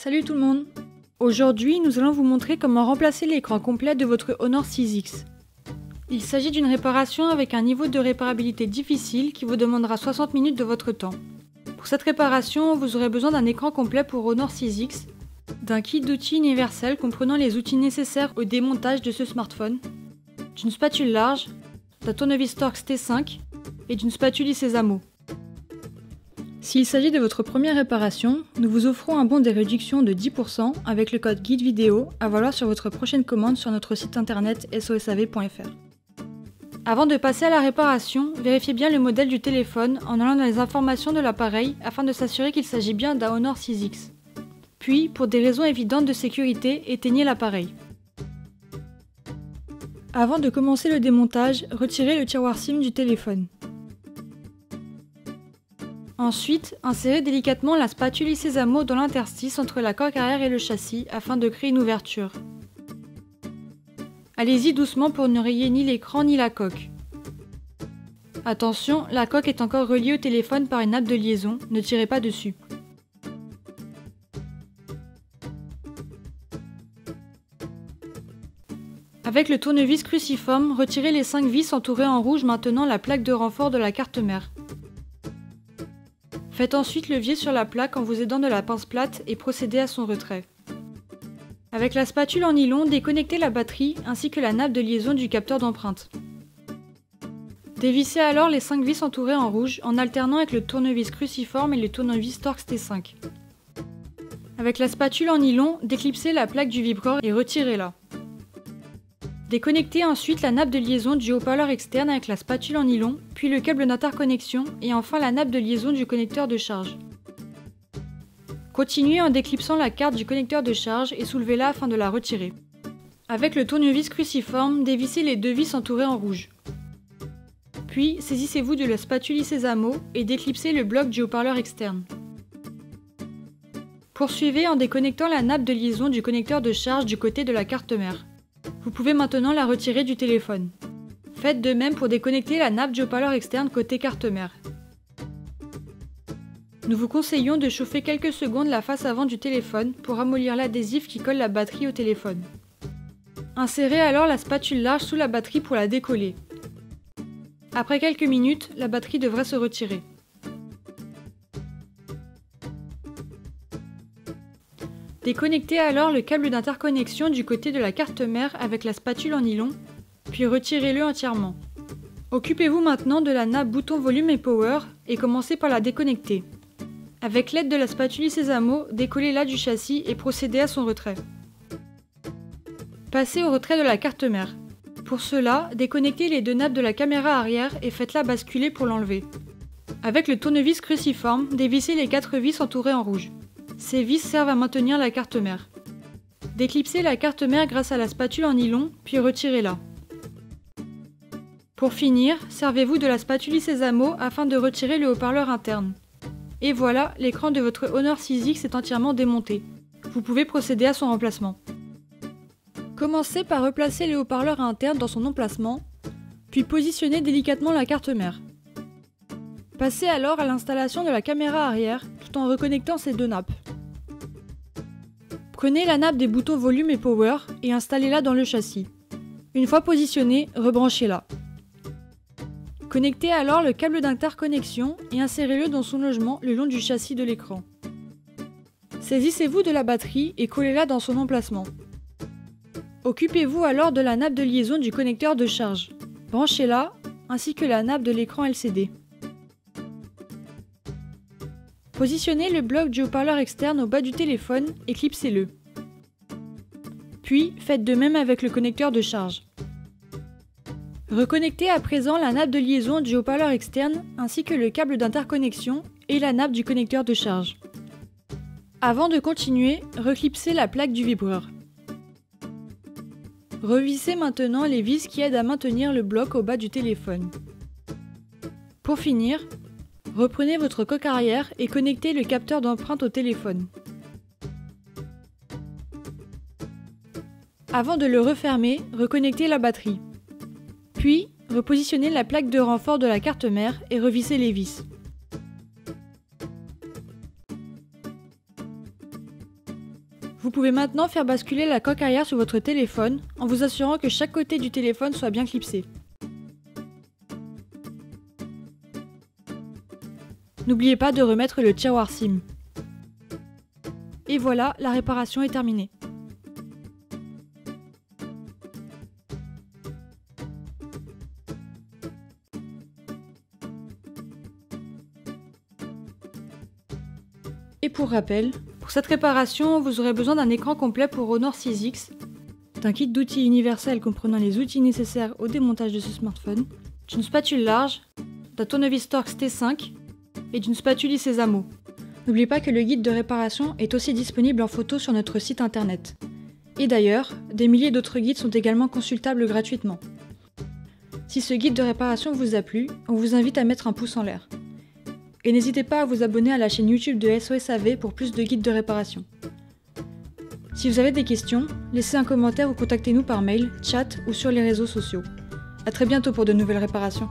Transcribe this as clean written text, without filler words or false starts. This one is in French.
Salut tout le monde! Aujourd'hui, nous allons vous montrer comment remplacer l'écran complet de votre Honor 6X. Il s'agit d'une réparation avec un niveau de réparabilité difficile qui vous demandera 60 minutes de votre temps. Pour cette réparation, vous aurez besoin d'un écran complet pour Honor 6X, d'un kit d'outils universel comprenant les outils nécessaires au démontage de ce smartphone, d'une spatule large, d'un tournevis Torx T5 et d'une spatule Sésamo. S'il s'agit de votre première réparation, nous vous offrons un bon de réduction de 10% avec le code guide vidéo à valoir sur votre prochaine commande sur notre site internet sosav.fr. Avant de passer à la réparation, vérifiez bien le modèle du téléphone en allant dans les informations de l'appareil afin de s'assurer qu'il s'agit bien d'un Honor 6X. Puis, pour des raisons évidentes de sécurité, éteignez l'appareil. Avant de commencer le démontage, retirez le tiroir SIM du téléphone. Ensuite, insérez délicatement la spatule Sésamo dans l'interstice entre la coque arrière et le châssis afin de créer une ouverture. Allez-y doucement pour ne rayer ni l'écran ni la coque. Attention, la coque est encore reliée au téléphone par une nappe de liaison, ne tirez pas dessus. Avec le tournevis cruciforme, retirez les 5 vis entourées en rouge maintenant la plaque de renfort de la carte mère. Faites ensuite levier sur la plaque en vous aidant de la pince plate et procédez à son retrait. Avec la spatule en nylon, déconnectez la batterie ainsi que la nappe de liaison du capteur d'empreinte. Dévissez alors les 5 vis entourées en rouge en alternant avec le tournevis cruciforme et le tournevis Torx T5. Avec la spatule en nylon, déclipsez la plaque du vibreur et retirez-la. Déconnectez ensuite la nappe de liaison du haut-parleur externe avec la spatule en nylon, puis le câble d'interconnexion et enfin la nappe de liaison du connecteur de charge. Continuez en déclipsant la carte du connecteur de charge et soulevez-la afin de la retirer. Avec le tournevis cruciforme, dévissez les 2 vis entourées en rouge. Puis, saisissez-vous de la spatule Sésamo et déclipsez le bloc du haut-parleur externe. Poursuivez en déconnectant la nappe de liaison du connecteur de charge du côté de la carte mère. Vous pouvez maintenant la retirer du téléphone. Faites de même pour déconnecter la nappe du haut-parleur externe côté carte mère. Nous vous conseillons de chauffer quelques secondes la face avant du téléphone pour ramollir l'adhésif qui colle la batterie au téléphone. Insérez alors la spatule large sous la batterie pour la décoller. Après quelques minutes, la batterie devrait se retirer. Déconnectez alors le câble d'interconnexion du côté de la carte mère avec la spatule en nylon, puis retirez-le entièrement. Occupez-vous maintenant de la nappe bouton volume et power et commencez par la déconnecter. Avec l'aide de la spatule Sésamo, décollez-la du châssis et procédez à son retrait. Passez au retrait de la carte mère. Pour cela, déconnectez les 2 nappes de la caméra arrière et faites-la basculer pour l'enlever. Avec le tournevis cruciforme, dévissez les 4 vis entourées en rouge. Ces vis servent à maintenir la carte mère. Déclipsez la carte mère grâce à la spatule en nylon, puis retirez-la. Pour finir, servez-vous de la spatule Sésamo afin de retirer le haut-parleur interne. Et voilà, l'écran de votre Honor 6X est entièrement démonté. Vous pouvez procéder à son remplacement. Commencez par replacer le haut-parleur interne dans son emplacement, puis positionnez délicatement la carte mère. Passez alors à l'installation de la caméra arrière tout en reconnectant ces 2 nappes. Prenez la nappe des boutons volume et power et installez-la dans le châssis. Une fois positionnée, rebranchez-la. Connectez alors le câble d'interconnexion et insérez-le dans son logement le long du châssis de l'écran. Saisissez-vous de la batterie et collez-la dans son emplacement. Occupez-vous alors de la nappe de liaison du connecteur de charge. Branchez-la, ainsi que la nappe de l'écran LCD. Positionnez le bloc du haut-parleur externe au bas du téléphone et clipsez-le. Puis, faites de même avec le connecteur de charge. Reconnectez à présent la nappe de liaison du haut-parleur externe ainsi que le câble d'interconnexion et la nappe du connecteur de charge. Avant de continuer, reclipsez la plaque du vibreur. Revissez maintenant les vis qui aident à maintenir le bloc au bas du téléphone. Pour finir, reprenez votre coque arrière et connectez le capteur d'empreinte au téléphone. Avant de le refermer, reconnectez la batterie. Puis, repositionnez la plaque de renfort de la carte mère et revissez les vis. Vous pouvez maintenant faire basculer la coque arrière sur votre téléphone en vous assurant que chaque côté du téléphone soit bien clipsé. N'oubliez pas de remettre le tiroir SIM. Et voilà, la réparation est terminée. Et pour rappel, pour cette réparation, vous aurez besoin d'un écran complet pour Honor 6X, d'un kit d'outils universel comprenant les outils nécessaires au démontage de ce smartphone, d'une spatule large, d'un tournevis Torx T5 et d'une spatule Sésamo. N'oubliez pas que le guide de réparation est aussi disponible en photo sur notre site internet. Et d'ailleurs, des milliers d'autres guides sont également consultables gratuitement. Si ce guide de réparation vous a plu, on vous invite à mettre un pouce en l'air. Et n'hésitez pas à vous abonner à la chaîne YouTube de SOS-AV pour plus de guides de réparation. Si vous avez des questions, laissez un commentaire ou contactez-nous par mail, chat ou sur les réseaux sociaux. A très bientôt pour de nouvelles réparations.